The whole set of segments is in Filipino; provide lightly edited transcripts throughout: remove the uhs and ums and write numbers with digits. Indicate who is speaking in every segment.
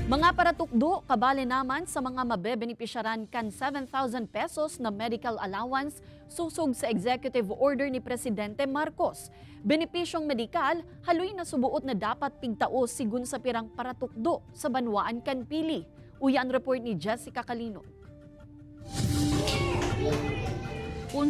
Speaker 1: Mga paratukdo, kabali naman sa mga mabebenepisyaran kan 7,000 pesos na medical allowance susog sa executive order ni Presidente Marcos. Benepisyong medikal, haloy na subuot na dapat pigtao sigun sa pirang paratukdo sa banwaan kan pili. Uyan report ni Jessica Calino.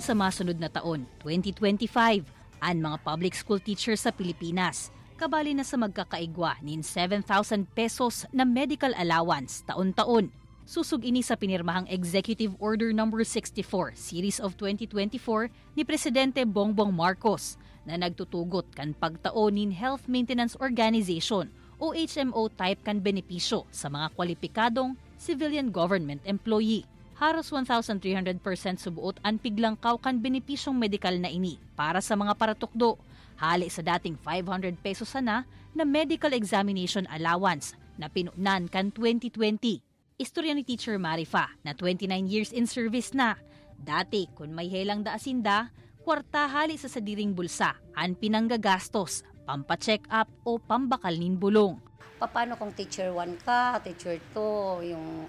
Speaker 2: Sa masunod na taon, 2025, ang mga public school teachers sa Pilipinas kabali na sa magkakaigwa nin 7,000 pesos na medical allowance taon-taon. Susug ini sa pinirmahang Executive Order No. 64, Series of 2024 ni Presidente Bongbong Marcos na nagtutugot kan pagtaon nin Health Maintenance Organization o HMO type kan benepisyo sa mga kwalipikadong civilian government employee. Haros 1,300% subuot ang piglangkaw kan benepisyong medikal na ini para sa mga paratukdo. Hali sa dating 500 pesos sana na medical examination allowance na pinunan kan 2020. Istorya ni Teacher Marifa na 29 years in service na. Dati kung may helang daasinda, kwarta hali sa sadiring bulsa ang pinanggagastos, pampacheck up o pambakal nin bulong.
Speaker 3: Paano kung teacher 1 ka, teacher 2, yung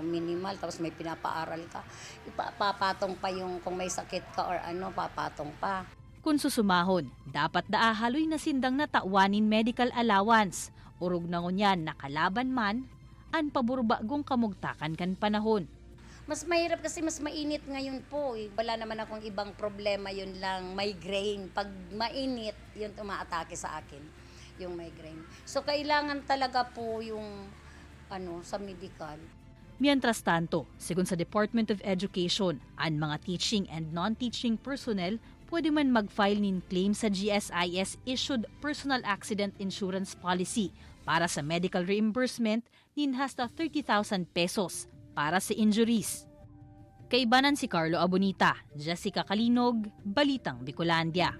Speaker 3: minimal, tapos may pinapaaral ka. Papatong pa yung kung may sakit ka or papatong pa.
Speaker 2: Kung susumahon, dapat daahaloy na sindang natauanin medical allowance. Urog na ngunyan nakalaban man, ang paburbagong kamugtakan kan panahon.
Speaker 3: Mas mahirap kasi mas mainit ngayon po. Wala naman akong ibang problema, yun lang, migraine. Pag mainit, yun umaatake sa akin, yung migraine. So kailangan talaga po yung sa medical.
Speaker 2: Mientras tanto, sigun sa Department of Education, ang mga teaching and non-teaching personnel pwede man mag-file nin claim sa GSIS issued Personal Accident Insurance Policy para sa medical reimbursement nin hasta 30,000 pesos para sa injuries. Kaibanan si Carlo Abonita, Jessica Calinog, Balitang Bicolandia.